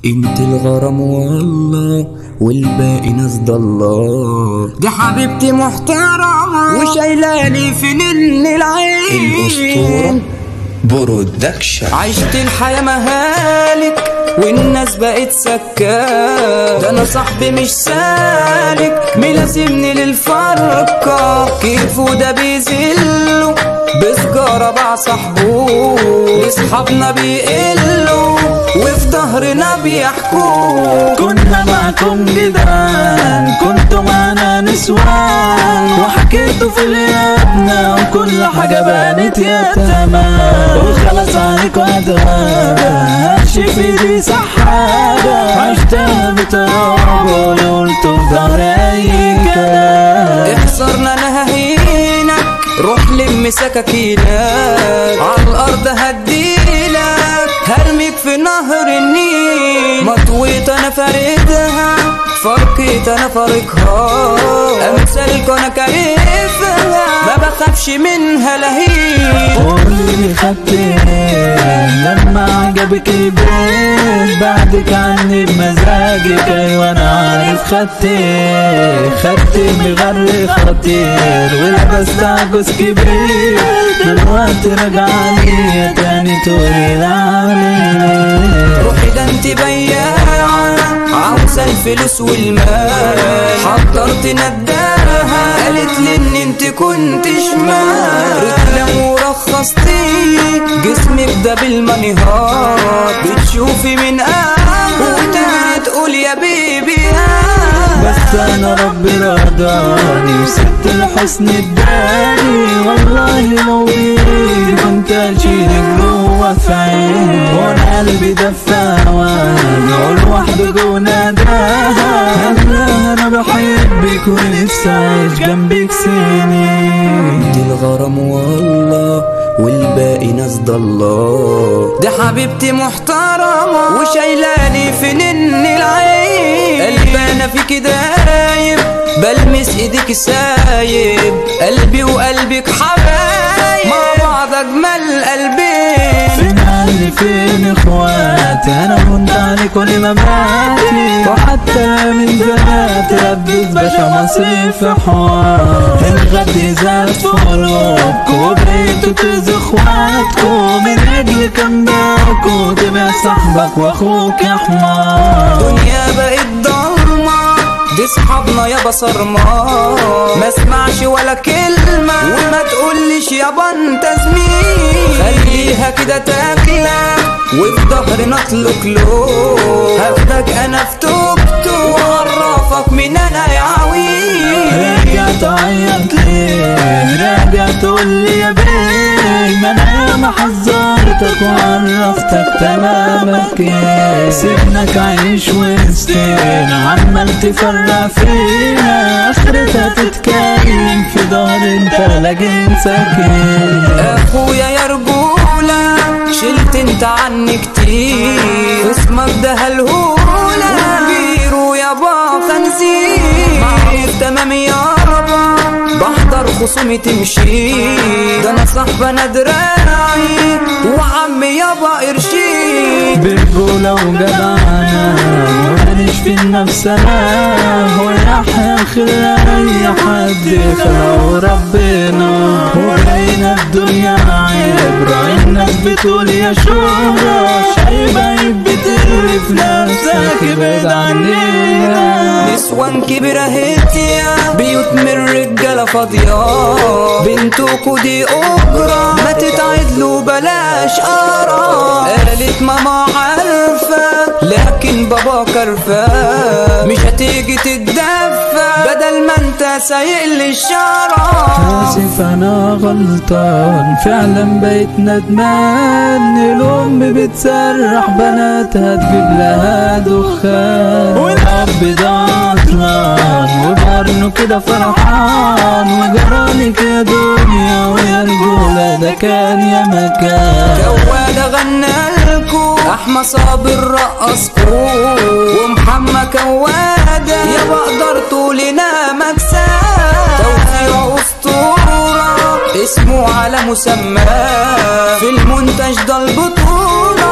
انت الغرام والله والباقي ناس ضالله. دي حبيبتي محترمة وشايلاني في نن العين. الأسطورة برودكشن. عشت الحياة مهالك والناس بقت سكات. ده انا صاحبي مش سالك ملازمني للفرقة. كيفه ده بيزله بسجارة باع صاحبه. اصحابنا بيقلوا وفي ظهرنا بيحكوا. كنا معكم جدعان كنتوا معنا نسوان. وحكيتوا في غيابنا وكل حاجة بانت يا تمام. وخلاص عليكوا ادوان همشي في دي سحابة. عشتها بتراب وقلتوا في ظهر اي كلام. احصرنا انا ههينك روح لم سكاكينك. عالارض هديلك هرميك في نهر النيل. مطويت انا فاردها فرقيت انا فارقها. امثالك انا كيفها ما بخافش منها لهيب. قولي خدت لما عجبك البيت. بعدك عني بمزاجك ايوه انا عارف. خدت مغري خطير ولبست عجوز كبير. دلوقتي راجعة ليا تاني تقولي لا روحي ده انت بياعة عاوزة الفلوس والمال. حضرت نداها قالت لي ان انت كنت شمال. رجلة ورخصتي جسمك ده بالمنهار. بتشوفي من وتاني تقول يا بيبي بس انا ربي رضاني وسبت الحسن اداني. والله لو بيدي كنت اشيلك جوا في عيني. وانا قلبي دفى وانا لوحده جوا ناداها. انا بحبك ونفسي اعيش جنبك سنين. دي الغرام والله والباقي ناس ضالله. دي حبيبتي محترمة وشايلاني في نن العين. قلبي انا فيكي دايب بلمس ايديك سايب. قلبي وقلبك حبايب مع بعض اجمل قلبين. فين اهلي فين اخواتي انا كنت عليك كل ما باتي. وحتى من زمان تردد باشا مصيف حوار. الغد زاد فروقكم وبقيتوا تأذوا اخواتكم. من اجل كان باكوا تبع صاحبك واخوك يا حمار. دنيا بقت ضلمة دي صحابنا يابا صرمة. ما اسمعش ولا كلمة وما تقوليش يابا انت زميل. خليها كده تاكلك وفي ظهرنا تلوكلو. هاخدك انا في توكتو وعرفك من انا يا عويل. راجع تعيط ليه راجع تقولي يا بيه. ما انا ياما حذرتك وعرفتك تمامك ايه. سيبنك عايش وسطينا عمال تفرق فينا. اخرتها تتكلم في ظهر انت لاجين ساكن. اخويا يا رجولة شلت انت عني كتير. اسمك ده هالهولة بيرو يابا خنزير. معروف تمام يابا بحضر خصومي تمشي. ده انا صاحب انا دراعي وعمي يابا قرشي. برجولة وجدعانة وماليش في النفس انا. وراح اخر اي حد خلقه ربنا. وبقينا الدنيا عبرة الناس بتقول يا شهرة. شايبة بتقرف نفسك ابعد عنينا. نسوان كبيرة هتيا بيوت من رجالة فاضية. بنتكو دي أجرة ما تتعدلوا بلاش قرا. قالت ماما عارفة لكن بابا كرفة. مش هتيجي تتدفى بدل ما انت سايق للشارع. اسف انا غلطان فعلا بقيت ندمان. الام بتسرح بناتها تجيب لها دخان. والاب ده عطران وبقرنه كده فرحان. وجراني كده دنيا ويا رجولة ده كان يا مكان. جوادة غنالكو احمد صابر رقصكو. ومحمد كوادة يا بقدرتوا لنا مكسب. توزيع اسطورة اسمه على مسمى. في المنتج ده البطولة